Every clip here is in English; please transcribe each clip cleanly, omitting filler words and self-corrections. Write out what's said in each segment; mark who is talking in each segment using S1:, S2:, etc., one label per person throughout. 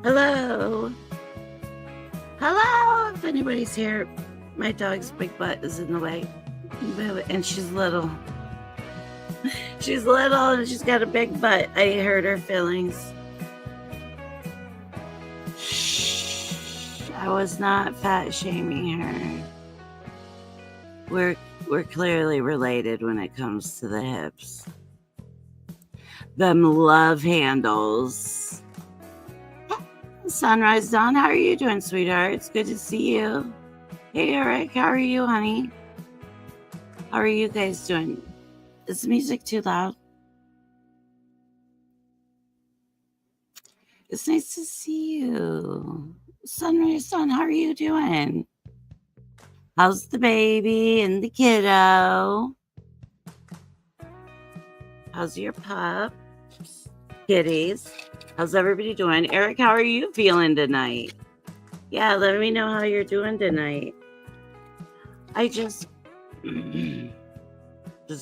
S1: Hello. Hello. If anybody's here, my dog's big butt is in the way. And she's little. She's little and she's got a big butt. I hurt her feelings. Shh. I was not fat shaming her. We're clearly related when it comes to the hips. Them love handles. Sunrise Dawn, how are you doing, sweetheart? It's good to see you. Hey, Eric, how are you, honey? How are you guys doing? Is the music too loud? It's nice to see you. Sunrise Dawn, how are you doing? How's the baby and the kiddo? How's your pup? Kitties. How's everybody doing? Eric, how are you feeling tonight? Yeah, let me know how you're doing tonight. I just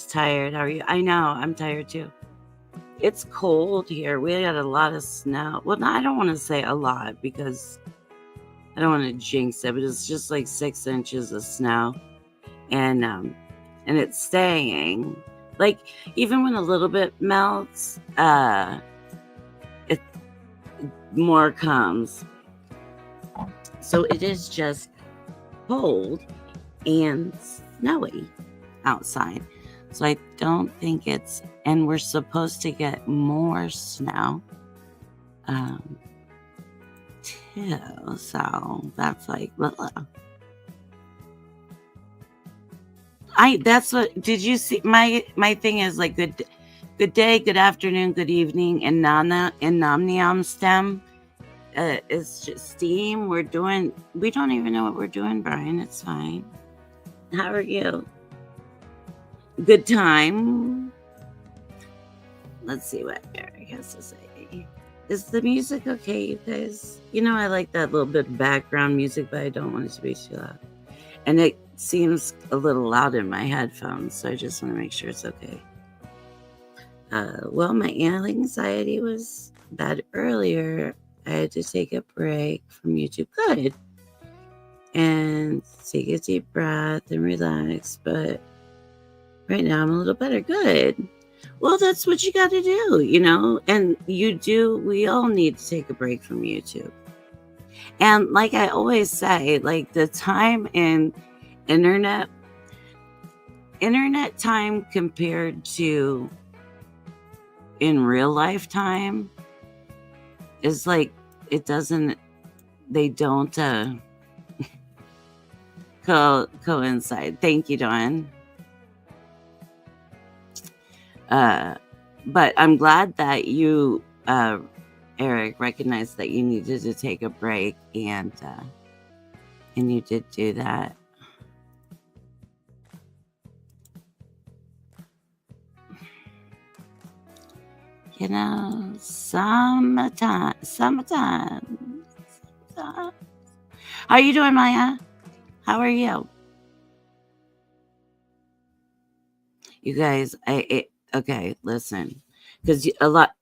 S1: tired. How are you? I know, I'm tired too. It's cold here. We got a lot of snow. Well, no, I don't want to say a lot because I don't want to jinx it, but it's just like 6 inches of snow. And it's staying. Like, even when a little bit melts, it more comes. So it is just cold and snowy outside. So I don't think it's, and we're supposed to get more snow too. So that's like, that's what, did you see? My thing is like good day, good afternoon, good evening, and InomNian SteaM. It's just SteaM. We don't even know what we're doing, Brian. It's fine. How are you? Good time. Let's see what Eric has to say. Is the music okay, you guys? You know, I like that little bit of background music, but I don't want it to be too loud. And it seems a little loud in my headphones, so I just want to make sure it's okay. Well, my anxiety was bad earlier. I had to take a break from YouTube. Good. And take a deep breath and relax. But right now I'm a little better. Good. Well, that's what you got to do, you know? And we all need to take a break from YouTube. And like I always say, like the time in internet time compared to in real life time is like, they don't coincide. Thank you, Dawn. But I'm glad that you, Eric, recognized that you needed to take a break, and you did do that. You know, summertime. How are you doing, Maya? How are you? You guys, okay, listen, because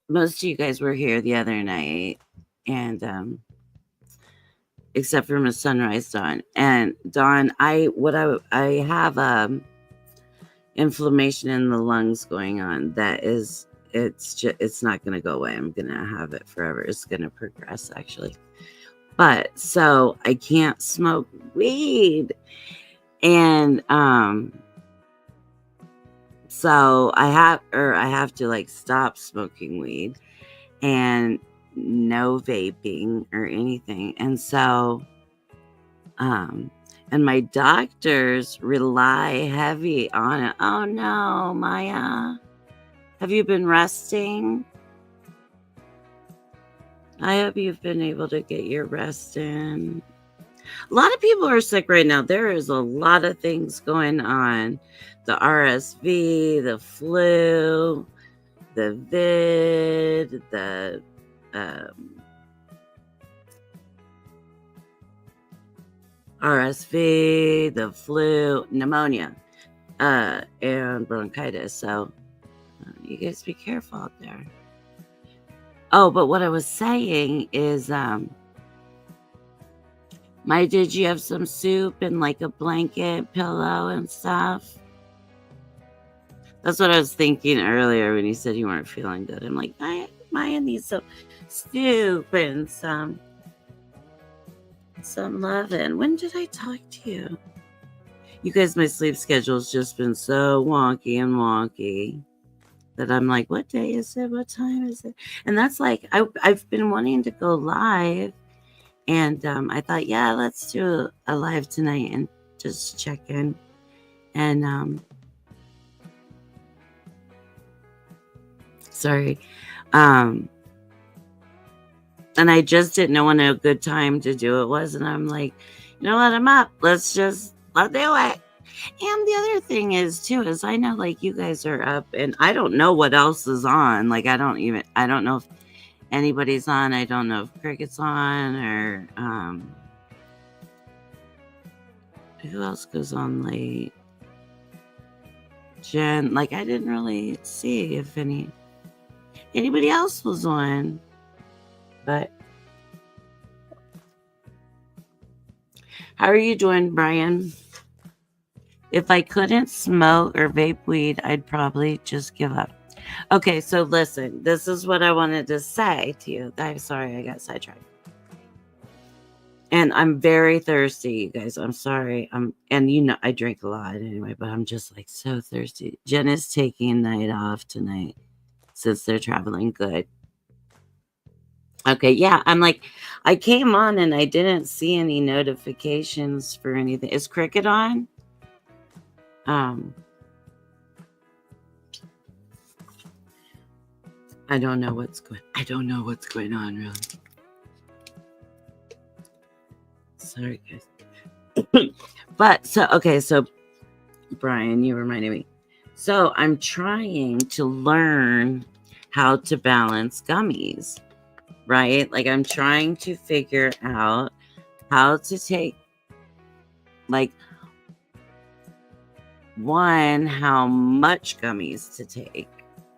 S1: most of you guys were here the other night, and except for Miss Sunrise Dawn and Dawn, I have inflammation in the lungs going on. It's not going to go away. I'm going to have it forever. It's going to progress actually. But so I can't smoke weed. And so I have to like stop smoking weed and no vaping or anything. And so and my doctors rely heavy on it. Oh no, Maya. Have you been resting? I hope you've been able to get your rest in. A lot of people are sick right now. There is a lot of things going on. The RSV, the flu, the vid, the RSV, the flu, pneumonia, and bronchitis. So you guys be careful out there. Oh, but what I was saying is, did you have some soup and like a blanket, pillow, and stuff? That's what I was thinking earlier when you said you weren't feeling good. I'm like, Maya needs some soup and some loving. When did I talk to you? You guys, my sleep schedule's just been so wonky that I'm like, what day is it? What time is it? And that's like, I've been wanting to go live. And I thought, yeah, let's do a live tonight and just check in. And sorry. And I just didn't know when a good time to do it was. And I'm like, you know what? I'm up. Let's do it. And the other thing is too, is I know like you guys are up and I don't know what else is on. Like I don't know if anybody's on. I don't know if Cricket's on or who else goes on late? Jen, like I didn't really see if anybody else was on. But how are you doing, Brian? If I couldn't smoke or vape weed, I'd probably just give up. Okay, so listen, this is what I wanted to say to you. I'm sorry I got sidetracked. And I'm very thirsty, you guys. I'm sorry. And you know I drink a lot anyway, but I'm just like so thirsty. Jen is taking night off tonight since they're traveling. Good. Okay, yeah. I'm like, I came on and I didn't see any notifications for anything. Is Cricket on? I don't know what's going on really. Sorry, guys. But so Brian, you reminded me. So I'm trying to learn how to balance gummies, right? Like I'm trying to figure out how to take like how much gummies to take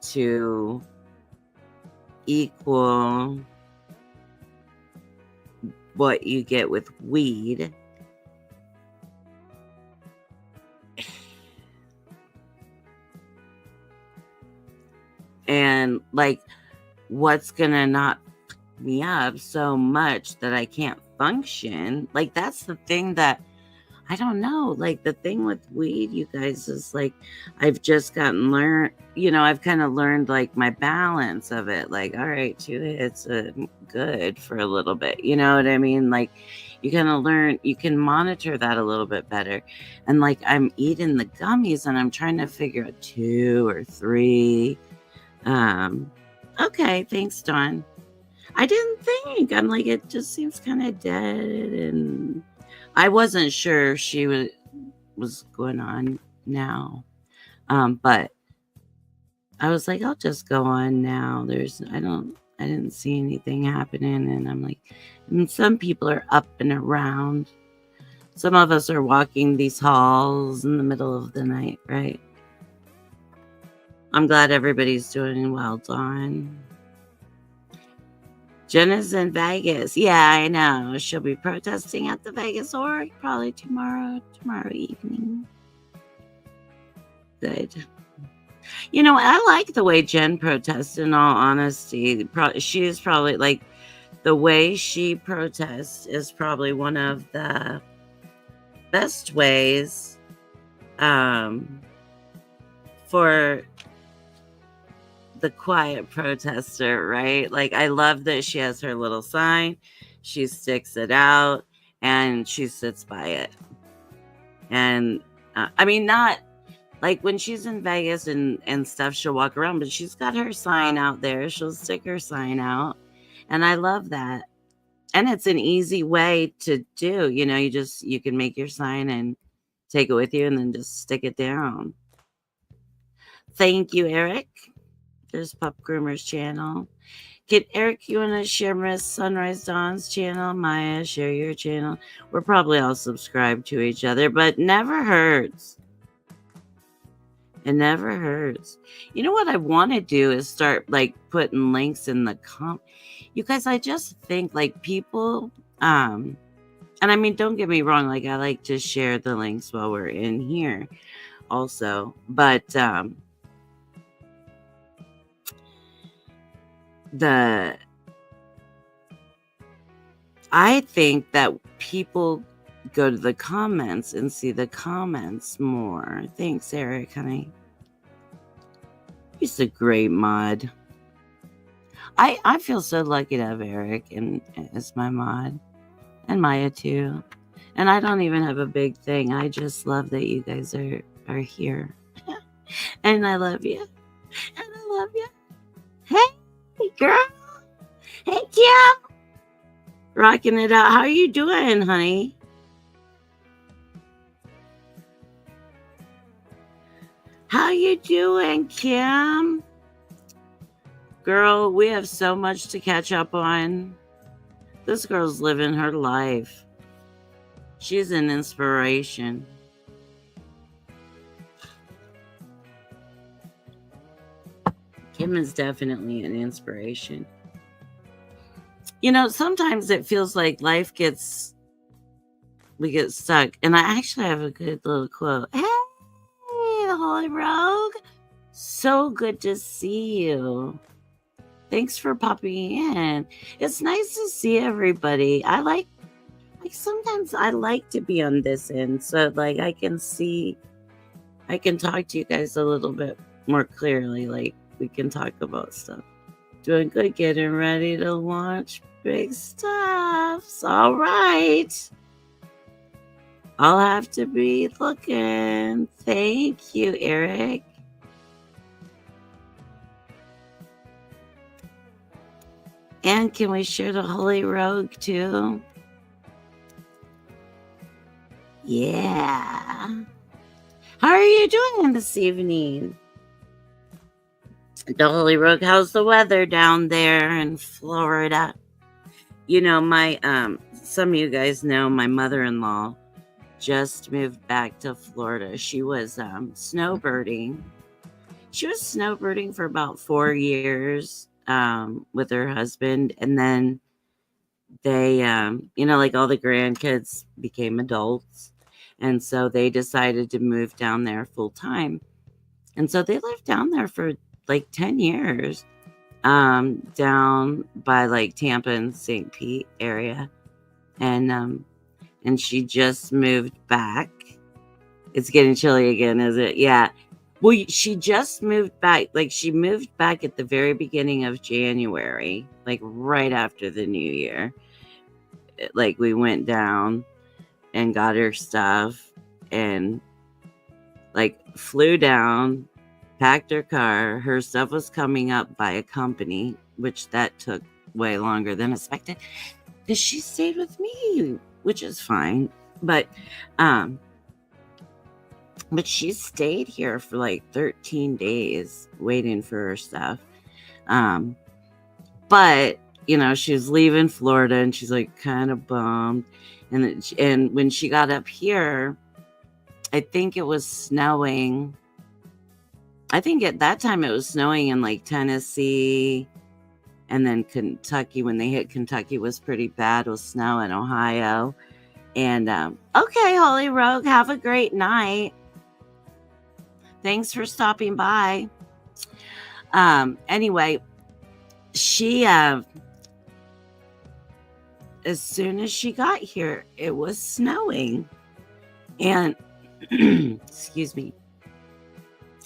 S1: to equal what you get with weed. And like what's gonna knock me up so much that I can't function. Like that's the thing that I don't know. Like the thing with weed, you guys, is like I've just I've kind of learned like my balance of it. Like, all right, 2 hits good for a little bit. You know what I mean? Like you kind of learn, you can monitor that a little bit better. And like I'm eating the gummies and I'm trying to figure out 2 or 3. Okay, thanks, Dawn. I didn't think. I'm like, it just seems kind of dead, and I wasn't sure she was going on now. But I was like, I'll just go on now. I didn't see anything happening, and I'm like, some people are up and around. Some of us are walking these halls in the middle of the night, right? I'm glad everybody's doing well, Dawn. Jen is in Vegas. Yeah, I know. She'll be protesting at the Vegas org probably tomorrow evening. Good. You know, I like the way Jen protests, in all honesty. She is probably like the way she protests is probably one of the best ways for the quiet protester, right? Like I love that she has her little sign, she sticks it out, and she sits by it. And I mean, not like when she's in Vegas and stuff, she'll walk around, but she's got her sign out there. She'll stick her sign out, and I love that. And it's an easy way to do. You know, you can make your sign and take it with you, and then just stick it down. Thank you, Eric. There's Pup Groomer's channel. Get Eric, you want to share Miss Sunrise Dawn's channel? Maya, share your channel. We're probably all subscribed to each other, but never hurts. It never hurts. You know what I want to do is start like putting links in the You guys, I just think like people, and I mean, don't get me wrong, like I like to share the links while we're in here also, but the I think that people go to the comments and see the comments more. Thanks, Eric, honey. He's a great mod. I feel so lucky to have Eric as my mod, and Maya too. And I don't even have a big thing. I just love that you guys are here. And I love you. And I love you. Hey, girl. Hey, Kim. Rocking it out. How are you doing, honey? How you doing, Kim? Girl, we have so much to catch up on. This girl's living her life. She's an inspiration. Kim is definitely an inspiration. You know, sometimes it feels like we get stuck. And I actually have a good little quote. Hey, the Holy Rogue. So good to see you. Thanks for popping in. It's nice to see everybody. I like sometimes I like to be on this end so like I can talk to you guys a little bit more clearly. Like we can talk about stuff. Doing good, getting ready to launch big stuff. All right. I'll have to be looking. Thank you, Eric. And can we share the Holy Rogue too? Yeah. How are you doing this evening? The Holy Rogue, how's the weather down there in Florida? You know, my some of you guys know my mother-in-law just moved back to Florida. She was snowbirding. She was snowbirding for about 4 years with her husband, and then they like all the grandkids became adults, and so they decided to move down there full time, and so they lived down there for like 10 years down by like Tampa and St. Pete area, and she just moved back. It's getting chilly again, is it? Yeah. Well, she just moved back. Like she moved back at the very beginning of January, like right after the new year. Like we went down and got her stuff and like flew down, packed her car. Her stuff was coming up by a company, which that took way longer than expected because she stayed with me, which is fine. But she stayed here for like 13 days waiting for her stuff. But you know, she was leaving Florida and she's like kind of bummed. And when she got up here, I think it was snowing. I think at that time it was snowing in like Tennessee, and then Kentucky. When they hit Kentucky was pretty bad with snow in Ohio. And okay, Holy Rogue, have a great night. Thanks for stopping by. Anyway, she as soon as she got here, it was snowing, and excuse me,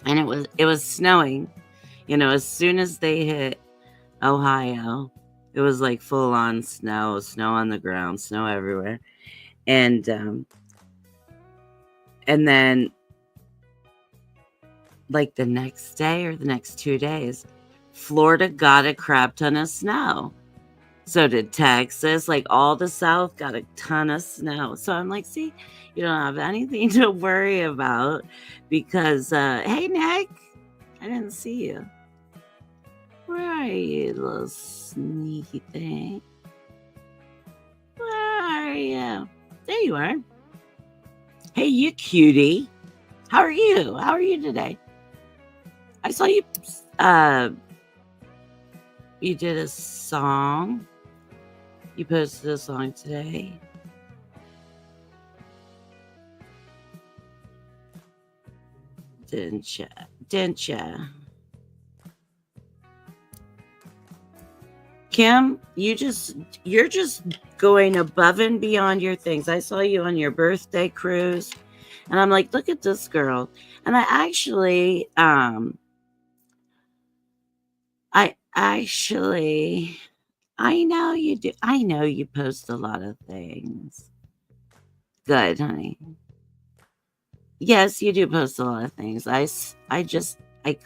S1: and it was snowing. You know, as soon as they hit Ohio, it was like full on snow on the ground, snow everywhere, and then like the next day or the next 2 days, Florida got a crap ton of snow. So did Texas. Like all the South got a ton of snow. So I'm like, see, you don't have anything to worry about because, hey, Nick, I didn't see you. Where are you, little sneaky thing? Where are you? There you are. Hey, you cutie. How are you? How are you today? I saw you. Uh, you did a song. You posted a song today. Didn't ya? Didn't ya? Kim, you're just going above and beyond your things. I saw you on your birthday cruise, and I'm like, look at this girl. And I actually, I know you do. I know you post a lot of things. Good, honey. Yes, you do post a lot of things. I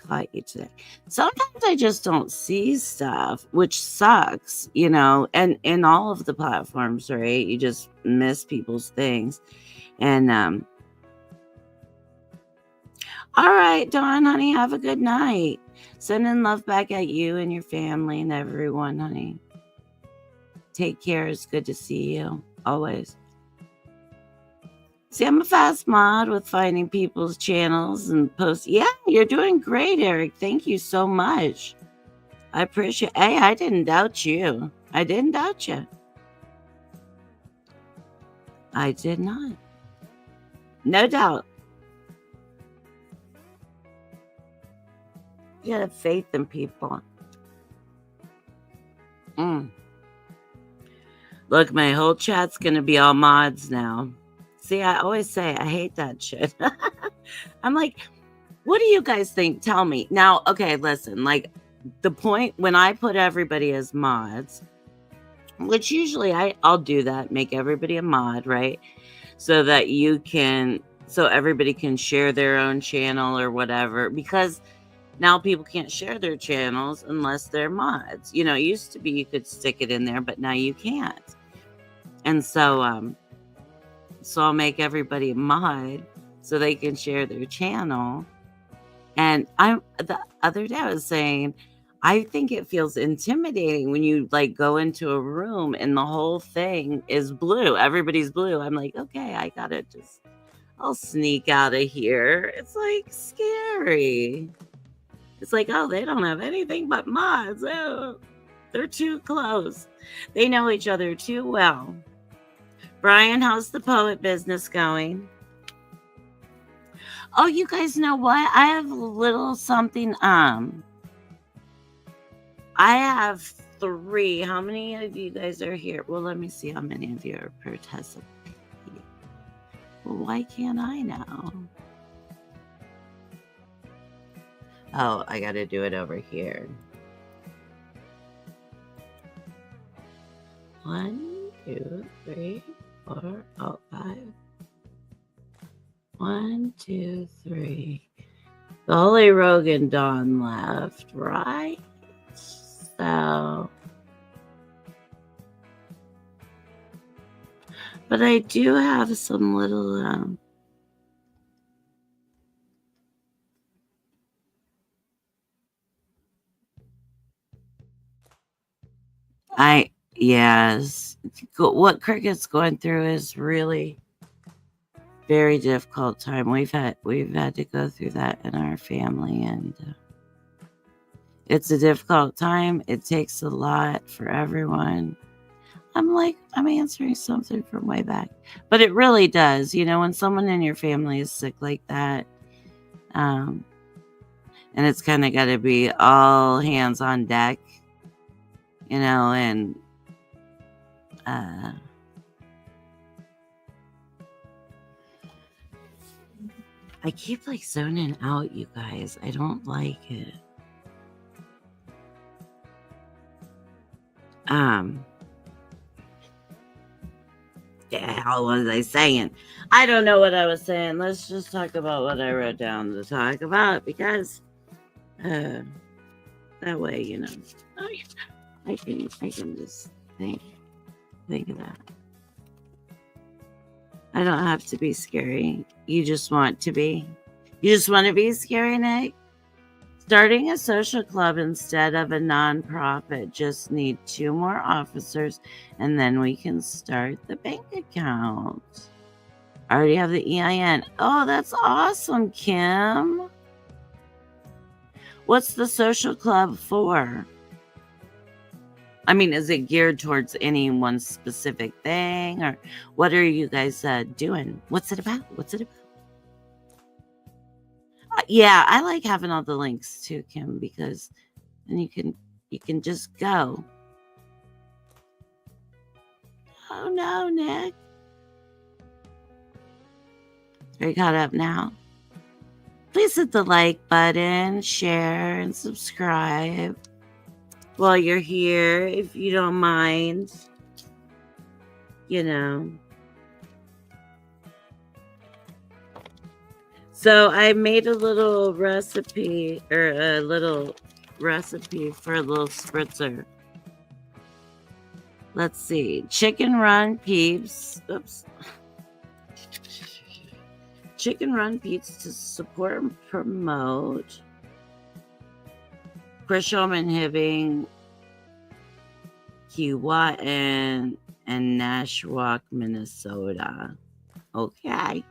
S1: caught you today. Sometimes I just don't see stuff, which sucks, and in all of the platforms, right? You just miss people's things. And all right, Dawn, honey, have a good night. Sending love back at you and your family and everyone, honey. Take care. It's good to see you always. See, I'm a fast mod with finding people's channels and posts. Yeah, you're doing great, Eric. Thank you so much. I appreciate. Hey, I didn't doubt you. I didn't doubt you. I did not. No doubt. You gotta have faith in people. Look, my whole chat's gonna be all mods now. See, I always say I hate that shit. I'm like, what do you guys think? Tell me. Now, okay, listen, like the point when I put everybody as mods, which usually I'll do that, make everybody a mod, right? So that so everybody can share their own channel or whatever, because now people can't share their channels unless they're mods. It used to be you could stick it in there, but now you can't. And so I'll make everybody a mod so they can share their channel. And the other day I was saying, I think it feels intimidating when you like go into a room and the whole thing is blue. Everybody's blue. I'm like, okay, I'll sneak out of here. It's like scary. It's like, oh, they don't have anything but mods. Oh, they're too close. They know each other too well. Brian, how's the poet business going? Oh, you guys know what? I have a little something. I have 3. How many of you guys are here? Well, let me see how many of you are participating. Well, why can't I now? Oh, I got to do it over here. 1, 2, 3, 4, 5. 1, 2, 3. The Holy Rogan Dawn left, right? So, but I do have some little yes, what Cricket's going through is really very difficult time. We've had to go through that in our family, and it's a difficult time. It takes a lot for everyone. I'm answering something from way back, but it really does. When someone in your family is sick like that, and it's kind of got to be all hands on deck, and I keep like zoning out, you guys. I don't like it. Yeah, how was I saying? I don't know what I was saying. Let's just talk about what I wrote down to talk about, because that way, I can just think of that. I don't have to be scary. You just want to be. You just want to be scary, Nick? Starting a social club instead of a nonprofit. Just need 2 more officers, and then we can start the bank account. I already have the EIN. Oh, that's awesome, Kim. What's the social club for? I mean, is it geared towards any one specific thing, or what are you guys doing? What's it about? What's it about? Yeah, I like having all the links too, Kim, because then you can just go. Oh no, Nick. Are you caught up now? Please hit the like button, share, and subscribe while you're here, if you don't mind. You know. So I made a little recipe, or a little recipe for a little spritzer. Let's see. Chicken Run Peeps. Oops. Chicken Run Peeps to support and promote Grisham and Hibbing, Keewatin, and Nashwauk, Minnesota. Okay.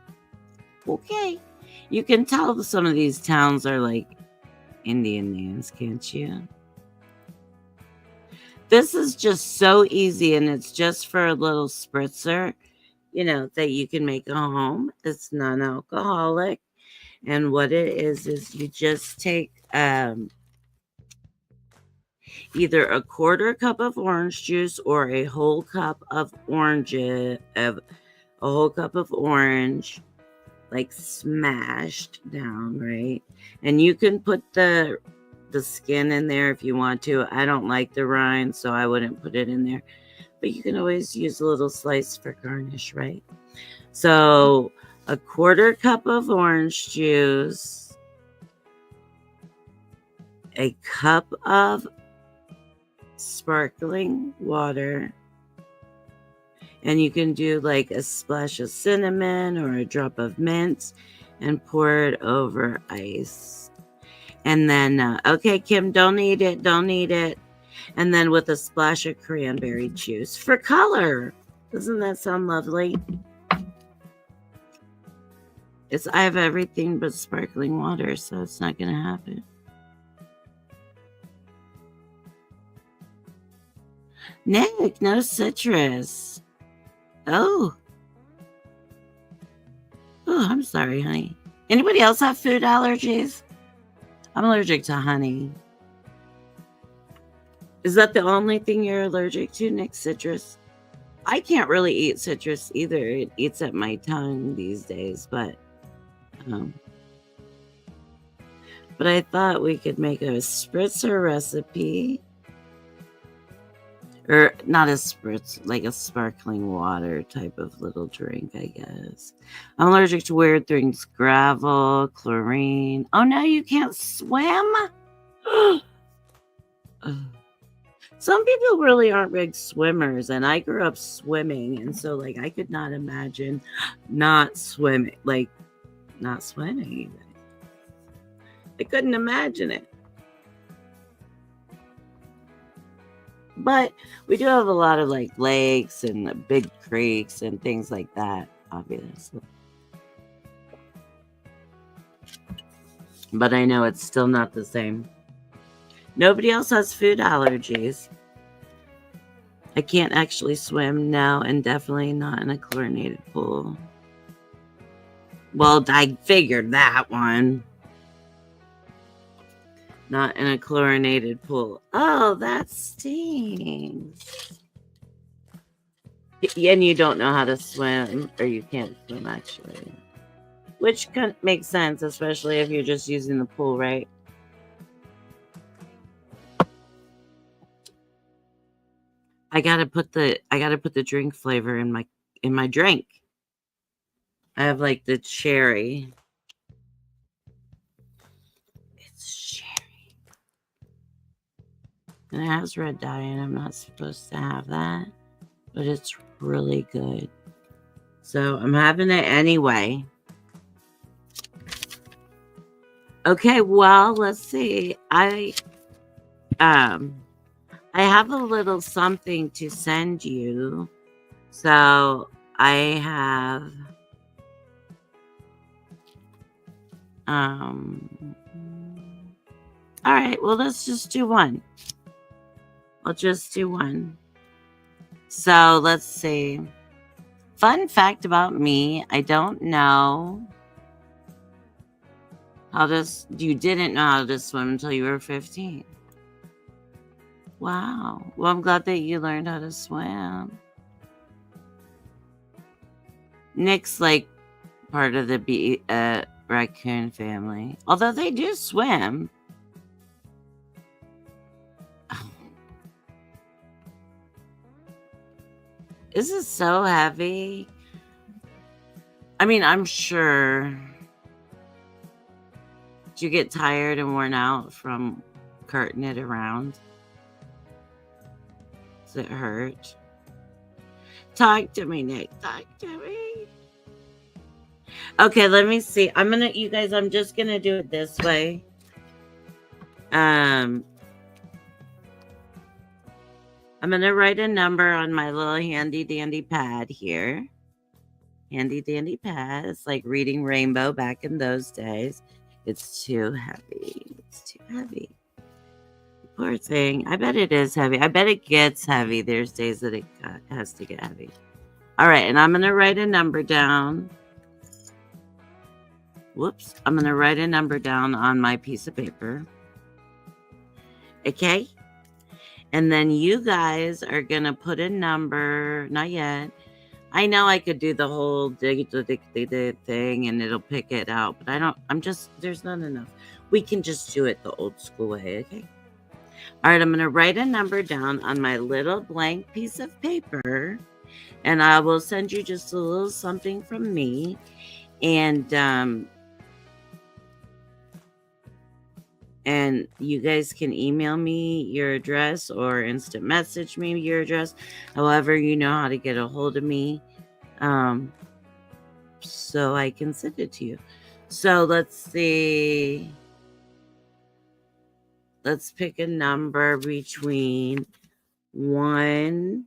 S1: Okay. You can tell some of these towns are like Indian names, can't you? This is just so easy, and it's just for a little spritzer, you know, that you can make at home. It's non-alcoholic. And what it is you just take either a quarter cup of orange juice or a whole cup of orange, like smashed down, right? And you can put the skin in there if you want to. I don't like the rind, so I wouldn't put it in there. But you can always use a little slice for garnish, right? So a quarter cup of orange juice, a cup of sparkling water, and you can do like a splash of cinnamon or a drop of mint and pour it over ice. And then, okay, Kim, don't eat it. And then with a splash of cranberry juice for color. Doesn't that sound lovely? I have everything but sparkling water, so it's not going to happen. Nick, no citrus. Oh. Oh, I'm sorry, honey. Anybody else have food allergies? I'm allergic to honey. Is that the only thing you're allergic to, Nick? Citrus? I can't really eat citrus either. It eats at my tongue these days, but I thought we could make a spritzer recipe. Or not a spritz, like a sparkling water type of little drink, I guess. I'm allergic to weird things. Gravel, chlorine. Oh, no, you can't swim? Some people really aren't big swimmers, and I grew up swimming, and so, like, I could not imagine not swimming. Like, not swimming even. I couldn't imagine it. But we do have a lot of like lakes and big creeks and things like that, obviously. But I know it's still not the same. Nobody else has food allergies. I can't actually swim now, and definitely not in a chlorinated pool. Well, I figured that one. Not in a chlorinated pool. Oh, that stings. And you don't know how to swim, or you can't swim, actually. Which makes sense, especially if you're just using the pool, right? I gotta put the drink flavor in my drink. I have like the cherry. It's cherry. And it has red dye, and I'm not supposed to have that. But it's really good. So I'm having it anyway. Okay, well, let's see. I have a little something to send you. So I have All right, well, let's just do one. I'll just do one. So let's see. Fun fact about me, I don't know how to, you didn't know how to swim until you were 15. Wow. Well, I'm glad that you learned how to swim. Nick's like part of the raccoon family, although they do swim. This is so heavy. I mean, I'm sure. Did you get tired and worn out from carting it around? Does it hurt? Talk to me, Nick. Talk to me. Okay, let me see. You guys, I'm just gonna do it this way. I'm gonna write a number on my little handy dandy pad here. Handy dandy pad. It's like reading Rainbow back in those days. It's too heavy. It's too heavy. Poor thing. I bet it is heavy. I bet it gets heavy. There's days that it has to get heavy. All right, and I'm going to write a number down. Whoops. I'm going to write a number down on my piece of paper. Okay? And then you guys are going to put a number. Not yet. I know I could do the whole dig thing and it'll pick it out, but there's not enough. We can just do it the old school way, okay? All right, I'm going to write a number down on my little blank piece of paper, and I will send you just a little something from me, and you guys can email me your address or instant message me your address, however you know how to get a hold of me, so I can send it to you. So let's see. Let's pick a number between 1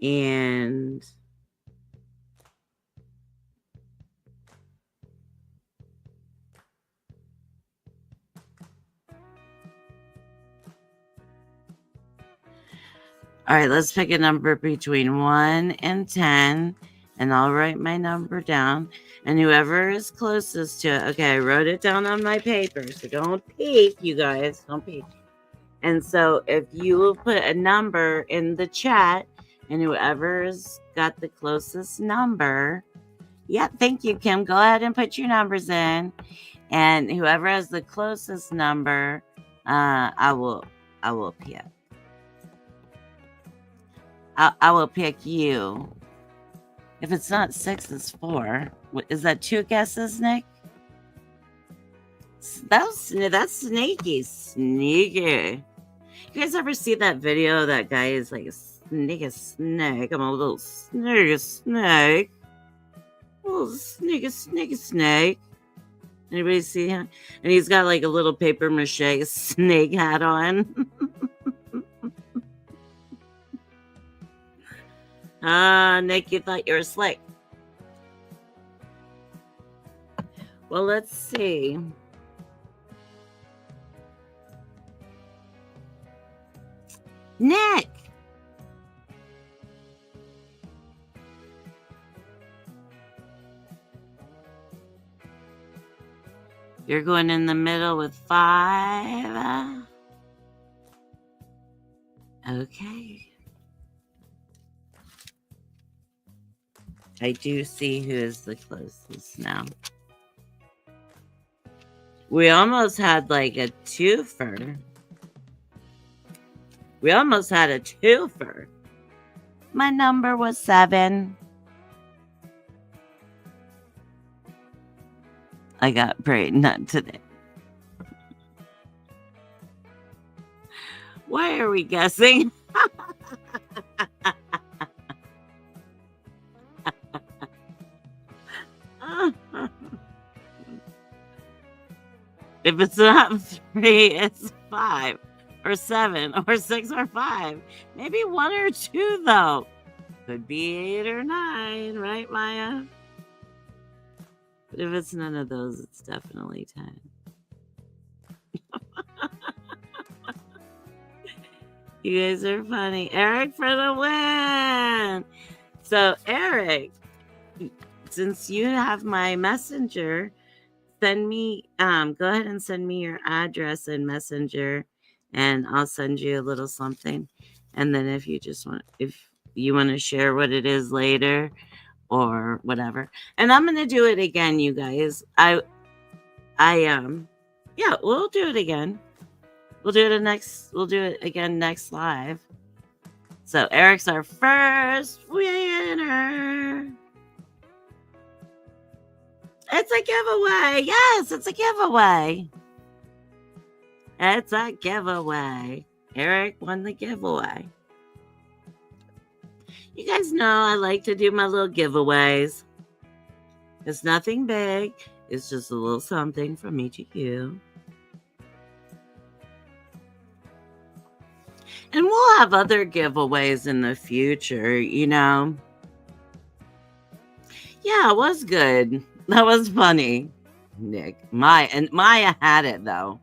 S1: and all right, let's pick a number between 1 and 10, and I'll write my number down. And whoever is closest to it, okay, I wrote it down on my paper, so don't peek, you guys, don't peek. And so if you will put a number in the chat, and whoever's got the closest number, yeah, thank you, Kim. Go ahead and put your numbers in. And whoever has the closest number, I will pick. I will pick you. If it's not 6, it's 4. Is that 2 guesses, Nick? That's sneaky. Sneaky. You guys ever see that video? That guy is like a snake. I'm a little snake. A little snake. Anybody see him? And he's got like a little paper mache snake hat on. Nick, you thought you were slick. Well, let's see. Nick! You're going in the middle with 5. Okay. I do see who is the closest now. We almost had like a twofer. We almost had a twofer. My number was 7. I got brain nut today. Why are we guessing? If it's not 3, it's 5 or 7 or 6 or 5. Maybe 1 or 2 though. Could be 8 or 9, right, Maya? But if it's none of those, it's definitely 10. You guys are funny. Eric for the win. So, Eric, since you have my messenger, send me, go ahead and send me your address in Messenger, and I'll send you a little something. And then if you want to share what it is later or whatever. And I'm going to do it again, you guys. Yeah, we'll do it again. We'll do it again next live. So Eric's our first winner. It's a giveaway. Yes, it's a giveaway. It's a giveaway. Eric won the giveaway. You guys know I like to do my little giveaways. It's nothing big. It's just a little something from me to you. And we'll have other giveaways in the future, you know. Yeah, it was good. That was funny, Nick. Maya had it though.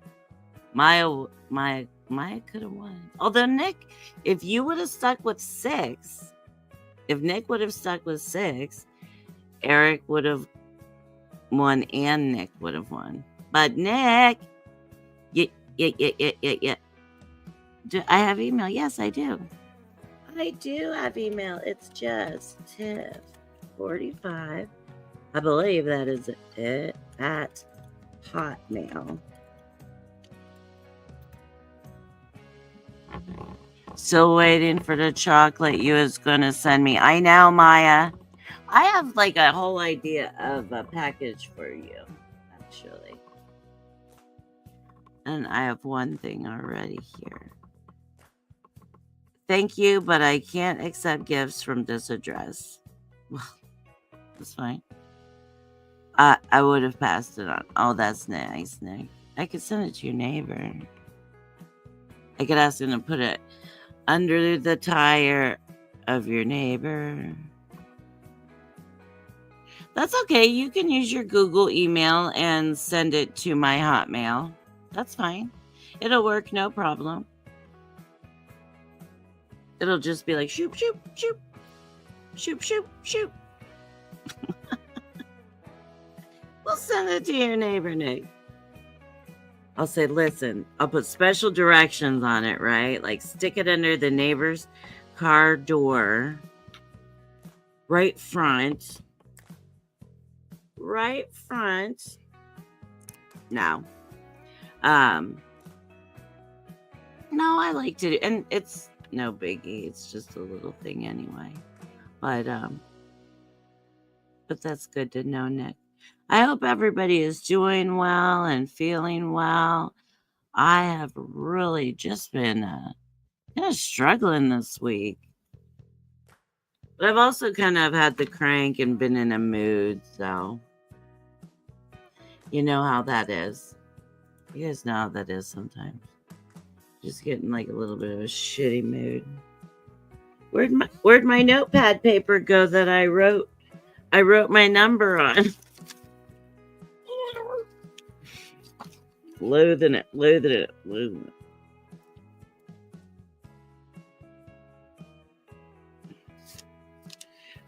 S1: Maya could have won. Although Nick, if you would have stuck with 6, if Nick would have stuck with 6, Eric would have won and Nick would have won. But Nick, yeah. Do I have email? Yes, I do. I do have email. It's just Tiff45. I believe that is it at Hotmail. Still waiting for the chocolate you was going to send me. I know, Maya. I have like a whole idea of a package for you, actually. And I have one thing already here. Thank you, but I can't accept gifts from this address. Well, that's fine. I would have passed it on. Oh, that's nice, Nick. I could send it to your neighbor. I could ask him to put it under the tire of your neighbor. That's okay. You can use your Google email and send it to my Hotmail. That's fine. It'll work, no problem. It'll just be like shoop, shoop, shoop, shoop, shoop, shoop. We'll send it to your neighbor, Nick. I'll say, listen, I'll put special directions on it, right? Like stick it under the neighbor's car door, right front. No. No, I like to do, and it's no biggie. It's just a little thing anyway. But that's good to know, Nick. I hope everybody is doing well and feeling well. I have really just been kind of struggling this week. But I've also kind of had the crank and been in a mood, so you know how that is. You guys know how that is sometimes. Just getting like a little bit of a shitty mood. Where'd my notepad paper go that I wrote my number on? Loathing it.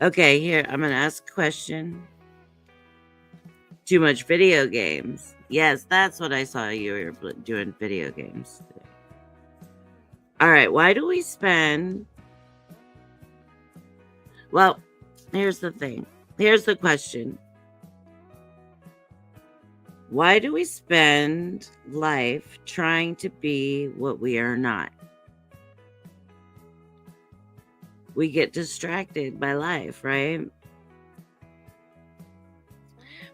S1: Okay, here, I'm going to ask a question. Too much video games. Yes, that's what I saw you were doing, video games today. All right, why do we spend... Well, here's the thing. Here's the question. Why do we spend life trying to be what we are not? We get distracted by life, right?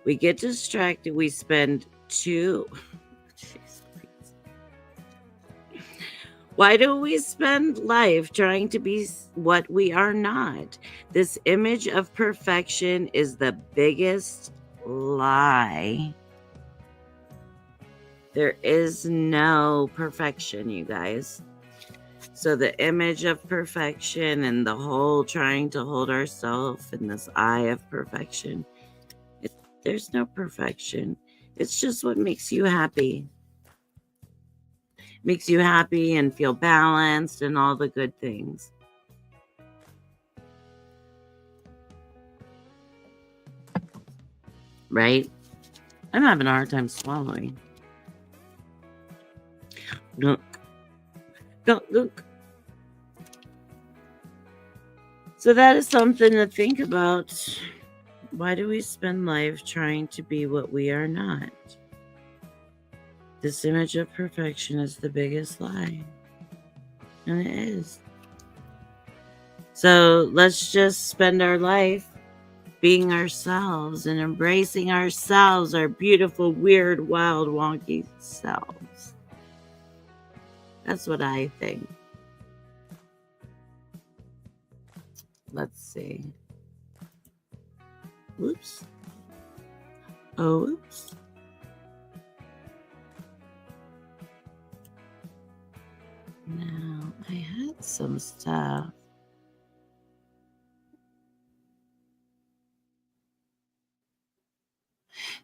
S1: We get distracted. We spend Why do we spend life trying to be what we are not? This image of perfection is the biggest lie. There is no perfection, you guys. So the image of perfection and the whole trying to hold ourselves in this eye of perfection, there's no perfection. It's just what makes you happy. makes you happy and feel balanced and all the good things. Right? I'm having a hard time swallowing. Look. Look. So that is something to think about. Why do we spend life trying to be what we are not? This image of perfection is the biggest lie. And it is. So let's just spend our life being ourselves and embracing ourselves, our beautiful, weird, wild, wonky selves. That's what I think. Let's see. Oops. Oh, oops. Now, I had some stuff.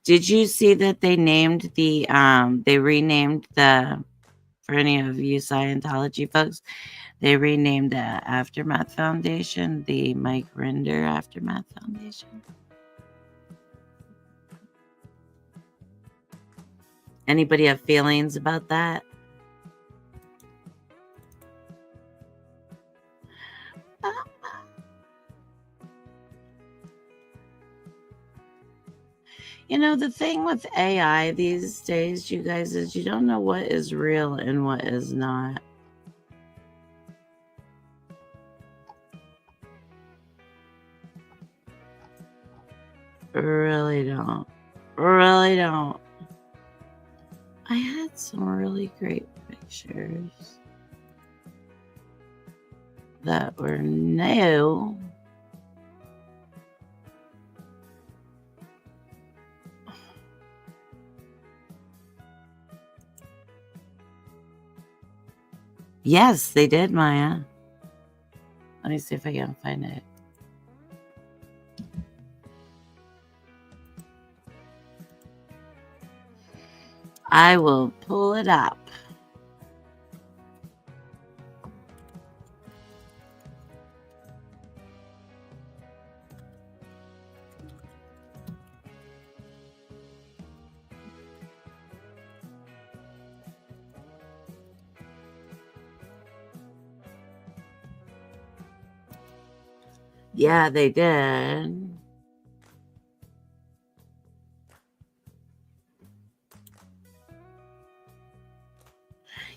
S1: Did you see that they named they renamed for any of you Scientology folks, they renamed the Aftermath Foundation, the Mike Rinder Aftermath Foundation? Anybody have feelings about that? You know, the thing with AI these days, you guys, is you don't know what is real and what is not. Really don't. Really don't. I had some really great pictures that were new. Yes, they did, Maya. Let me see if I can find it. I will pull it up. Yeah, they did.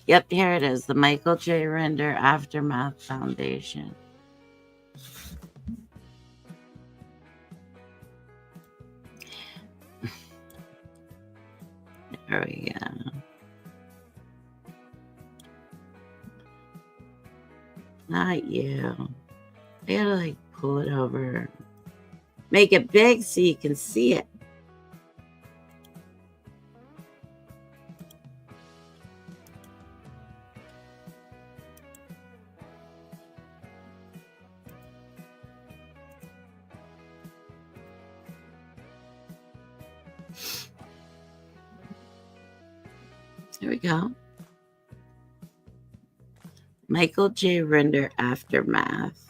S1: Yep, here it is. The Michael J. Rinder Aftermath Foundation. There we go. Not you. I gotta like pull it over. Make it big so you can see it. Here we go. Michael J. Rinder Aftermath.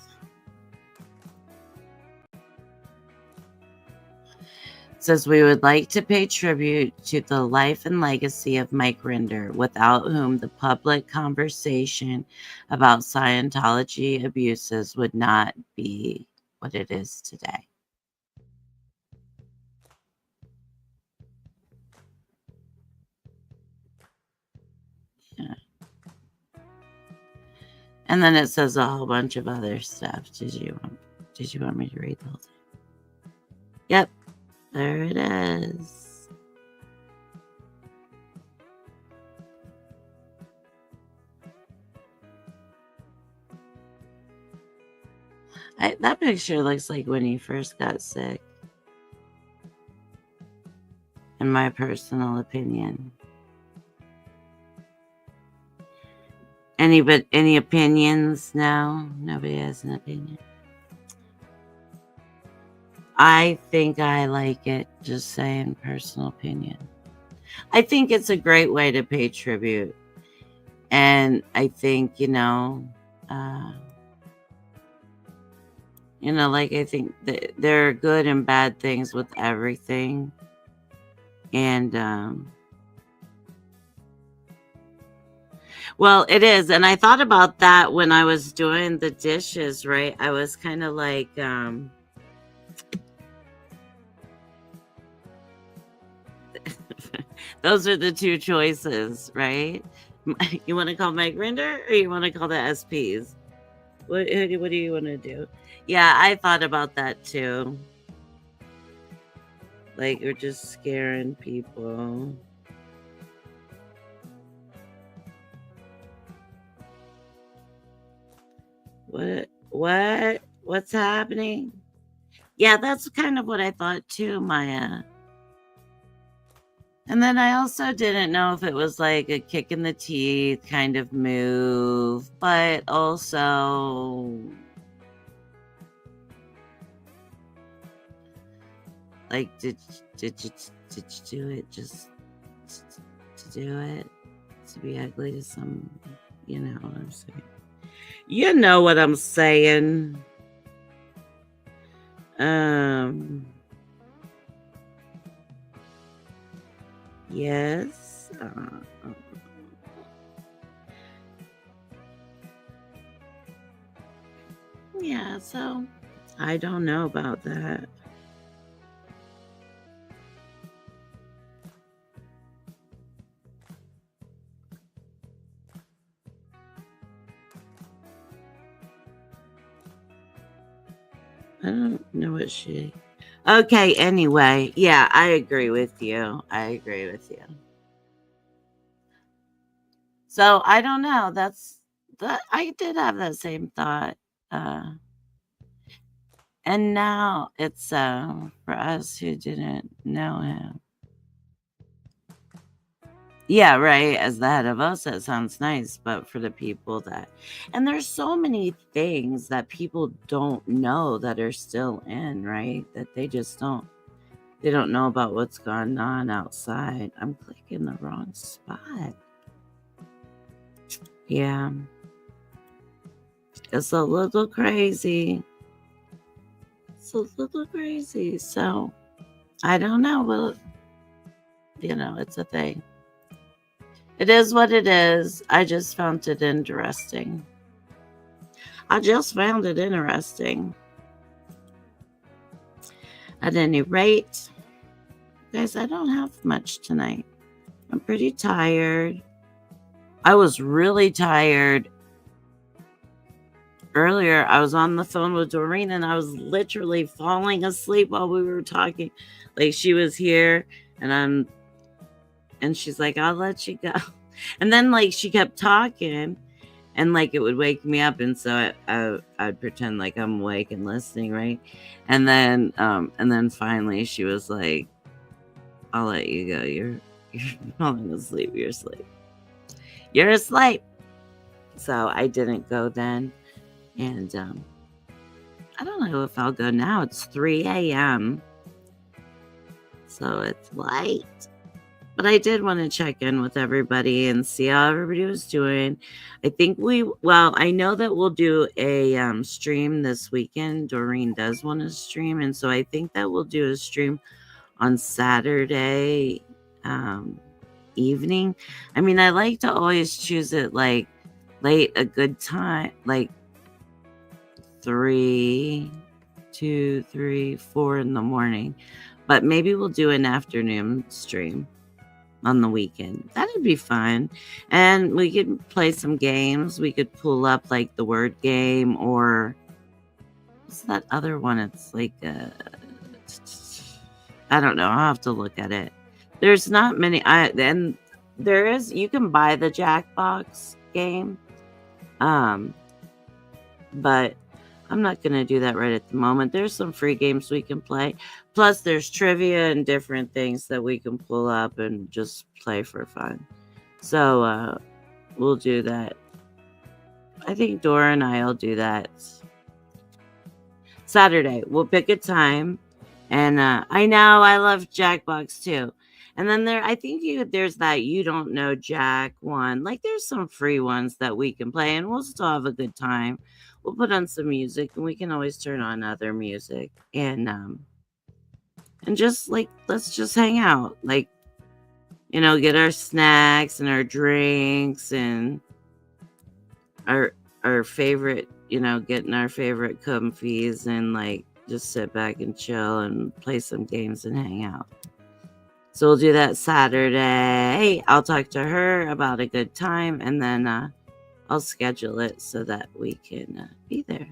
S1: It says, we would like to pay tribute to the life and legacy of Mike Rinder, without whom the public conversation about Scientology abuses would not be what it is today. Yeah. And then it says a whole bunch of other stuff. Did you want me to read the whole thing? Yep, there it is. That picture looks like when he first got sick, in my personal opinion. Any opinions? No, nobody has an opinion. I think I like it. Just saying, personal opinion. I think it's a great way to pay tribute. And I think, like I think that there are good and bad things with everything. And well, it is. And I thought about that when I was doing the dishes, right? I was kind of like, those are the two choices, right? You want to call Mike Rinder or you want to call the SPs? What do you want to do? Yeah, I thought about that too. Like, we're just scaring people. What's happening? Yeah, that's kind of what I thought too, Maya. And then I also didn't know if it was like a kick in the teeth kind of move, but also like did you do it just to do it? To be ugly to some, you know what I'm saying? You know what I'm saying. Yes. Yeah, so I don't know about that. I don't know what she. Okay, anyway. Yeah, I agree with you. I agree with you. So I don't know. That's that I did have that same thought. Uh and now it's for us who didn't know him. Yeah, right. As the head of us, that sounds nice. But for the people that, and there's so many things that people don't know that are still in, right? That they don't know about what's going on outside. I'm clicking the wrong spot. Yeah. It's a little crazy. It's a little crazy. So I don't know. Well, it's a thing. It is what it is. I just found it interesting. I just found it interesting. At any rate, guys, I don't have much tonight. I'm pretty tired. I was really tired. Earlier, I was on the phone with Doreen and I was literally falling asleep while we were talking. Like, she was here and she's like, I'll let you go. And then, like, she kept talking and, like, it would wake me up. And so I'd pretend like I'm awake and listening, right? And then finally she was like, I'll let you go. You're falling asleep. You're asleep. You're asleep. So I didn't go then. And I don't know if I'll go now. It's 3 a.m. So it's late. But I did want to check in with everybody and see how everybody was doing. I think I know that we'll do a stream this weekend. Doreen does want to stream. And so I think that we'll do a stream on Saturday evening. I mean, I like to always choose it like late, a good time, like 3, 2, 3, 4 in the morning. But maybe we'll do an afternoon stream on the weekend. That'd be fun. And we could play some games. We could pull up like the word game, or what's that other one? It's like I don't know. I'll have to look at it. There's not many. Then there is. You can buy the Jackbox game, but I'm not going to do that right at the moment. There's some free games we can play. Plus, there's trivia and different things that we can pull up and just play for fun. So we'll do that. I think Dora and I will do that Saturday. We'll pick a time. And I know I love Jackbox too. And then I think there's that You Don't Know Jack one. Like there's some free ones that we can play and we'll still have a good time. We'll put on some music and we can always turn on other music and just like let's just hang out. Like, get our snacks and our drinks and our favorite, getting our favorite comfies and like just sit back and chill and play some games and hang out. So we'll do that Saturday. I'll talk to her about a good time and then I'll schedule it so that we can be there.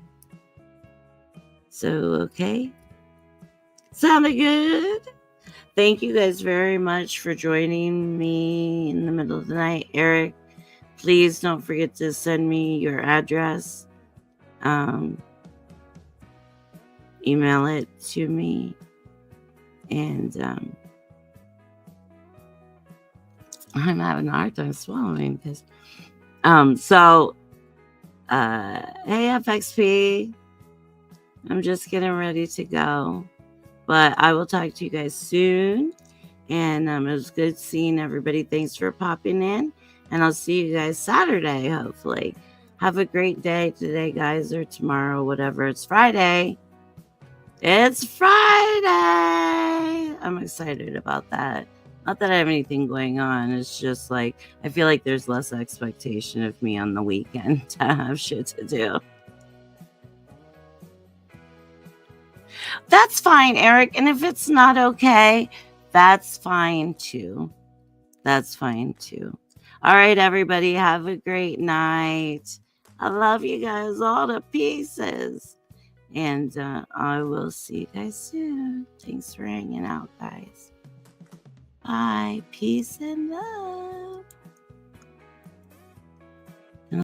S1: So, okay. Sounded good. Thank you guys very much for joining me in the middle of the night. Eric, please don't forget to send me your address. Email it to me. And I'm having a hard time swallowing because hey FXP, I'm just getting ready to go, but I will talk to you guys soon. And it was good seeing everybody. Thanks for popping in, and I'll see you guys Saturday, hopefully. Have a great day today, guys, or tomorrow, whatever. It's Friday. It's Friday. I'm excited about that. Not that I have anything going on. It's just like I feel like there's less expectation of me on the weekend to have shit to do. That's fine, Eric. And if it's not okay, that's fine too. That's fine too. All right, everybody. Have a great night. I love you guys all to pieces. And I will see you guys soon. Thanks for hanging out, guys. Bye. Peace and love.